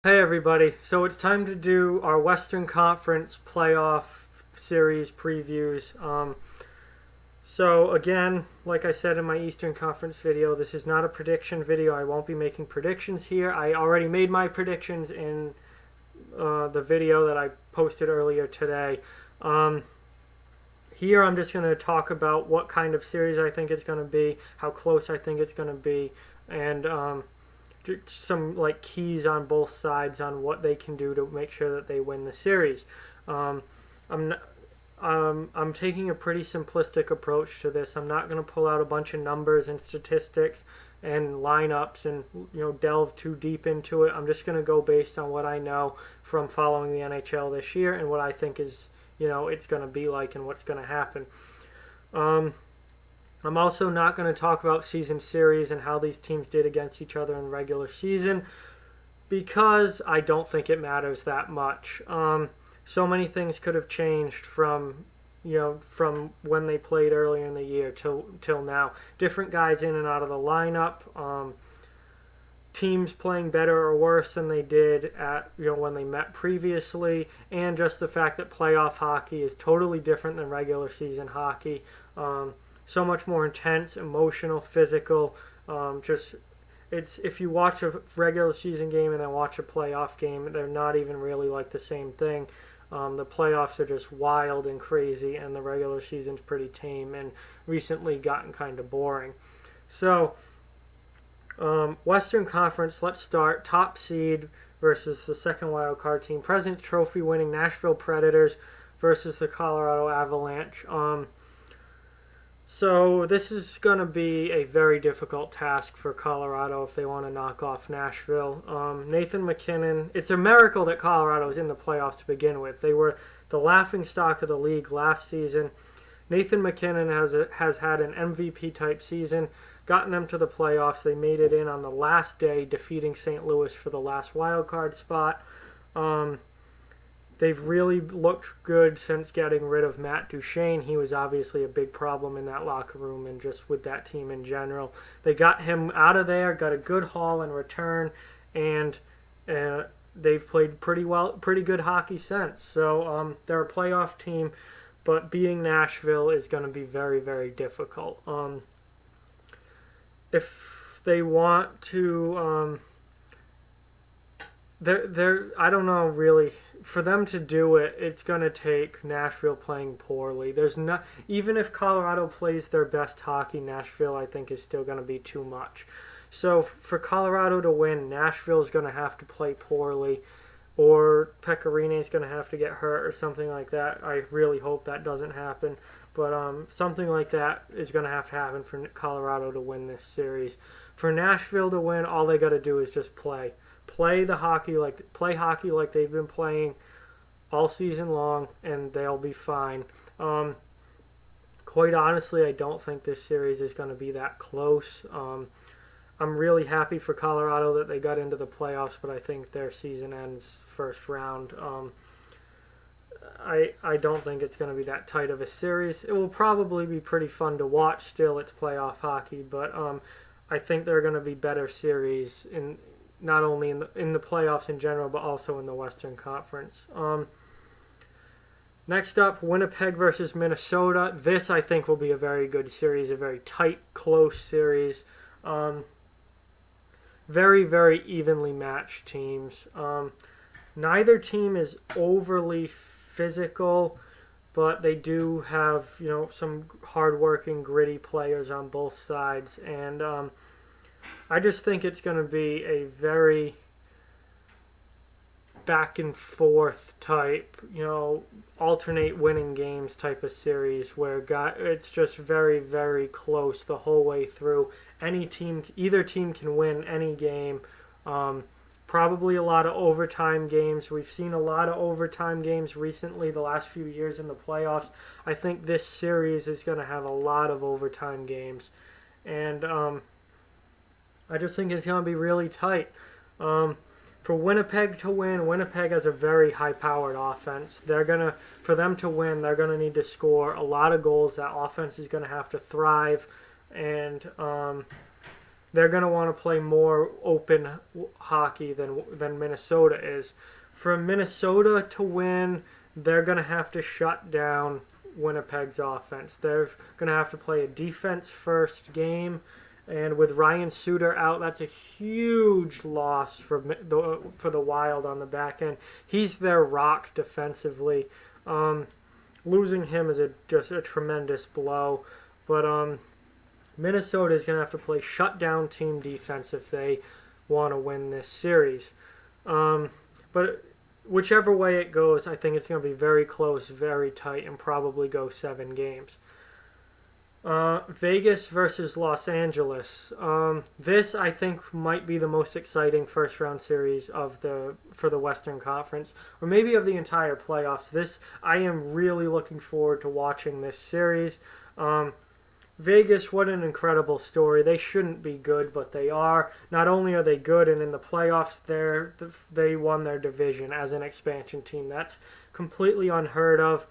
Hey everybody, so it's time to do our Western Conference playoff series previews. So again, like I said in my Eastern Conference video, this is not a prediction video. I won't be making predictions here. I already made my predictions in the video that I posted earlier today. Here I'm just going to talk about what kind of series I think it's going to be, how close I think it's going to be, and some like keys on both sides on what they can do to make sure that they win the series. Um, I'm I'm taking a pretty simplistic approach to this. I'm not going to pull out a bunch of numbers and statistics and lineups and delve too deep into it. I'm just going to go based on what I know from following the NHL this year and what I think is it's going to be like and what's going to happen. I'm also not going to talk about season series and how these teams did against each other in the regular season because I don't think it matters that much. So many things could have changed from when they played earlier in the year till now. Different guys in and out of the lineup. Teams playing better or worse than they did at when they met previously, and just the fact that playoff hockey is totally different than regular season hockey. So much more intense, emotional, physical. It's if you watch a regular season game and then watch a playoff game, they're not even really like the same thing. The playoffs are just wild and crazy, and the regular season's pretty tame and recently gotten kind of boring. So, Western Conference, let's start. Top seed versus the second wild card team. President's Trophy winning Nashville Predators versus the Colorado Avalanche. So this is going to be a very difficult task for Colorado if they want to knock off Nashville. Nathan MacKinnon, it's a miracle that Colorado is in the playoffs to begin with. They were the laughingstock of the league last season. Nathan MacKinnon has had an MVP-type season, gotten them to the playoffs. They made it in on the last day, defeating St. Louis for the last wild card spot. They've really looked good since getting rid of Matt Duchene. He was obviously a big problem in that locker room and just with that team in general. They got him out of there, got a good haul in return, and they've played pretty good hockey since. So they're a playoff team, but beating Nashville is going to be very, very difficult. If they want to, I don't know really. For them to do it, it's going to take Nashville playing poorly. Even if Colorado plays their best hockey, Nashville I think is still going to be too much. So for Colorado to win, Nashville is going to have to play poorly, or Pecorine is going to have to get hurt or something like that. I really hope that doesn't happen, but something like that is going to have to happen for Colorado to win this series. For Nashville to win, all they got to do is just play hockey like they've been playing all season long, and they'll be fine. Quite honestly, I don't think this series is going to be that close. I'm really happy for Colorado that they got into the playoffs, but I think their season ends first round. I don't think it's going to be that tight of a series. It will probably be pretty fun to watch. Still, it's playoff hockey, but I think they're going to be better series in not only in the playoffs in general, but also in the Western Conference. Next up, Winnipeg versus Minnesota. This, I think, will be a very good series, a very tight, close series. Very, very evenly matched teams. Neither team is overly physical, but they do have, some hardworking, gritty players on both sides, and I just think it's going to be a very back and forth type, alternate winning games type of series where it's just very, very close the whole way through. Either team can win any game. Probably a lot of overtime games. We've seen a lot of overtime games recently, the last few years in the playoffs. I think this series is going to have a lot of overtime games. And I just think it's going to be really tight. For Winnipeg to win, Winnipeg has a very high-powered offense. For them to win, they're going to need to score a lot of goals. That offense is going to have to thrive, and they're going to want to play more open hockey than Minnesota is. For Minnesota to win, they're going to have to shut down Winnipeg's offense. They're going to have to play a defense-first game, and with Ryan Suter out, that's a huge loss for the Wild on the back end. He's their rock defensively. Losing him is just a tremendous blow. But Minnesota is going to have to play shutdown team defense if they want to win this series. But whichever way it goes, I think it's going to be very close, very tight, and probably go 7 games. Vegas versus Los Angeles. This, I think, might be the most exciting first-round series for the Western Conference, or maybe of the entire playoffs. This, I am really looking forward to watching this series. Vegas, what an incredible story. They shouldn't be good, but they are. Not only are they good, and in the playoffs, they won their division as an expansion team. That's completely unheard of.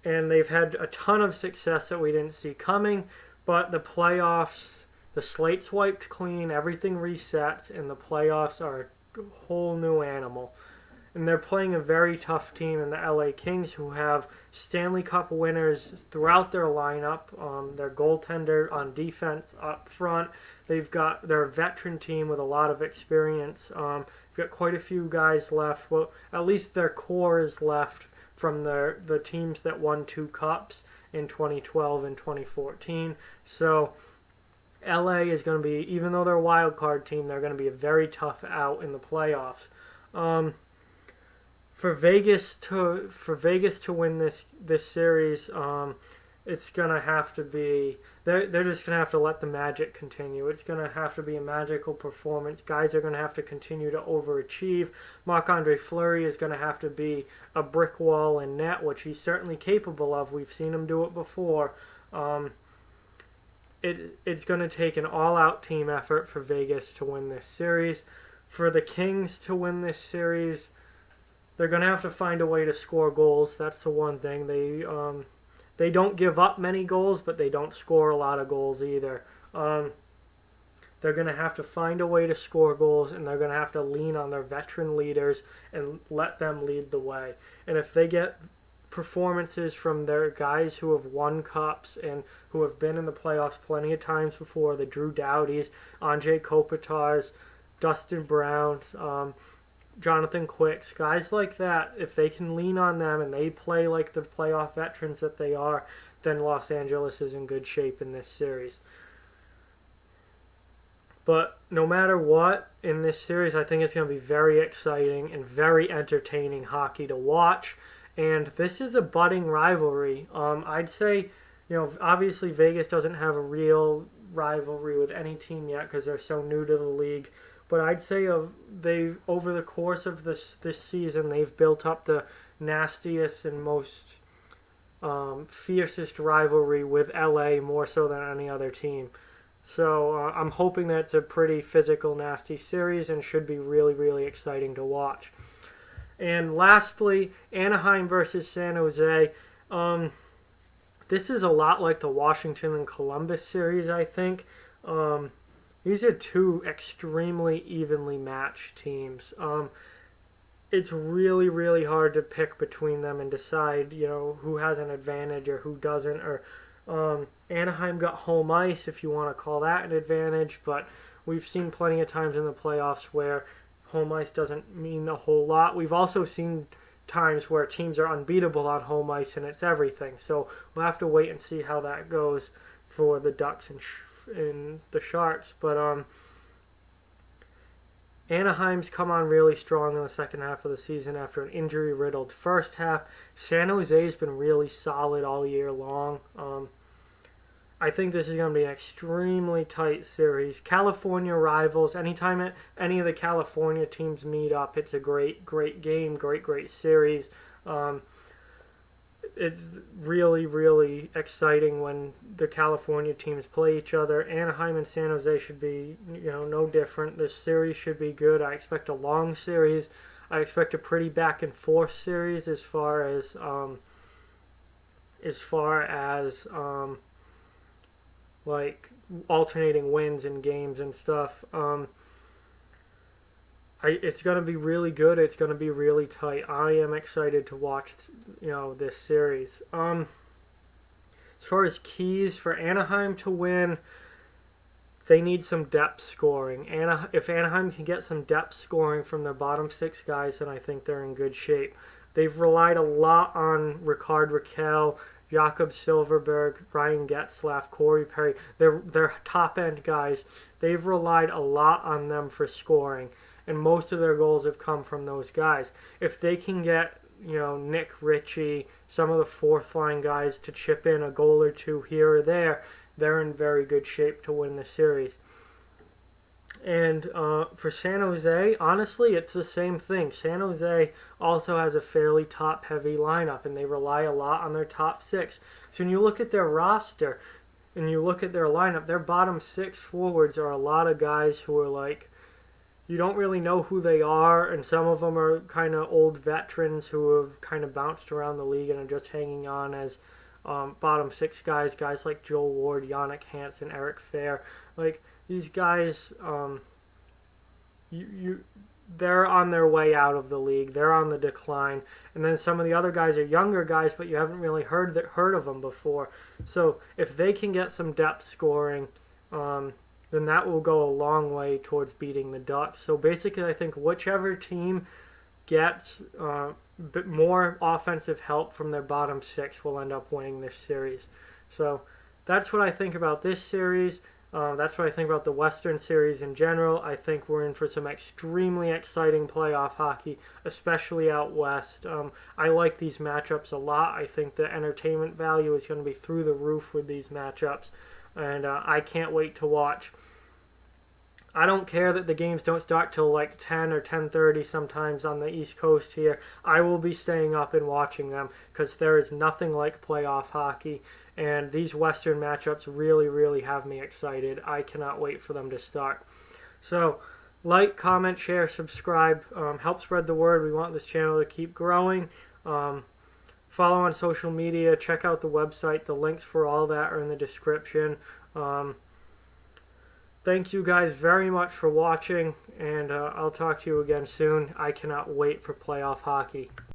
And they've had a ton of success that we didn't see coming. But the playoffs, the slate's wiped clean, everything resets, and the playoffs are a whole new animal. And they're playing a very tough team in the LA Kings, who have Stanley Cup winners throughout their lineup. Their goaltender on defense up front. They're a veteran team with a lot of experience. They've got quite a few guys left. Well, at least their core is left from the teams that won 2 cups in 2012 and 2014. So LA is going to be, even though they're a wild card team, they're going to be a very tough out in the playoffs. For Vegas to win this series, it's gonna have to be they're just gonna have to let the magic continue. It's gonna have to be a magical performance. Guys are gonna have to continue to overachieve. Marc-Andre Fleury is gonna have to be a brick wall in net, which he's certainly capable of. We've seen him do it before. It's gonna take an all-out team effort for Vegas to win this series. For the Kings to win this series, they're going to have to find a way to score goals. That's the one thing. They don't give up many goals, but they don't score a lot of goals either. They're going to have to find a way to score goals, and they're going to have to lean on their veteran leaders and let them lead the way. And if they get performances from their guys who have won cups and who have been in the playoffs plenty of times before, the Drew Doughties, Anze Kopitars, Dustin Browns, Jonathan Quicks, guys like that, if they can lean on them and they play like the playoff veterans that they are, then Los Angeles is in good shape in this series. But no matter what, in this series, I think it's going to be very exciting and very entertaining hockey to watch. And this is a budding rivalry. I'd say, obviously Vegas doesn't have a real rivalry with any team yet because they're so new to the league. But I'd say over the course of this season, they've built up the nastiest and most fiercest rivalry with LA, more so than any other team. So I'm hoping that it's a pretty physical, nasty series and should be really, really exciting to watch. And lastly, Anaheim versus San Jose. This is a lot like the Washington and Columbus series, I think. These are 2 extremely evenly matched teams. It's really, really hard to pick between them and decide, who has an advantage or who doesn't. Or Anaheim got home ice, if you want to call that an advantage, but we've seen plenty of times in the playoffs where home ice doesn't mean a whole lot. We've also seen times where teams are unbeatable on home ice and it's everything. So we'll have to wait and see how that goes for the Ducks and the Sharks. But Anaheim's come on really strong in the second half of the season after an injury-riddled first half. San Jose's been really solid all year long. I think this is going to be an extremely tight series. California rivals, anytime any of the California teams meet up, it's a great, great game, great series. It's really, really exciting when the California teams play each other. Anaheim and San Jose should be, no different. This series should be good. I expect a long series. I expect a pretty back and forth series as far as like alternating wins in games and stuff. It's going to be really good. It's going to be really tight. I am excited to watch, this series. As far as keys for Anaheim to win, they need some depth scoring. If Anaheim can get some depth scoring from their bottom six guys, then I think they're in good shape. They've relied a lot on Ricard Raquel, Jakob Silverberg, Ryan Getzlaf, Corey Perry. They're top-end guys. They've relied a lot on them for scoring, and most of their goals have come from those guys. If they can get Nick Ritchie, some of the fourth-line guys to chip in a goal or two here or there, they're in very good shape to win the series. And for San Jose, honestly, it's the same thing. San Jose also has a fairly top-heavy lineup, and they rely a lot on their top six. So when you look at their roster and you look at their lineup, their bottom six forwards are a lot of guys who are like, you don't really know who they are, and some of them are kind of old veterans who have kind of bounced around the league and are just hanging on as bottom six guys like Joel Ward, Yannick Hansen, Eric Fair. Like, these guys, they're on their way out of the league. They're on the decline. And then some of the other guys are younger guys, but you haven't really heard of them before. So if they can get some depth scoring, then that will go a long way towards beating the Ducks. So basically, I think whichever team gets bit more offensive help from their bottom six will end up winning this series. So that's what I think about this series. That's what I think about the Western Series in general. I think we're in for some extremely exciting playoff hockey, especially out west. I like these matchups a lot. I think the entertainment value is going to be through the roof with these matchups, and I can't wait to watch. I don't care that the games don't start till like 10 or 10:30 sometimes on the East Coast here. I will be staying up and watching them because there is nothing like playoff hockey. And these Western matchups really, really have me excited. I cannot wait for them to start. So, like, comment, share, subscribe. Help spread the word. We want this channel to keep growing. Follow on social media. Check out the website. The links for all that are in the description. Thank you guys very much for watching, and I'll talk to you again soon. I cannot wait for playoff hockey.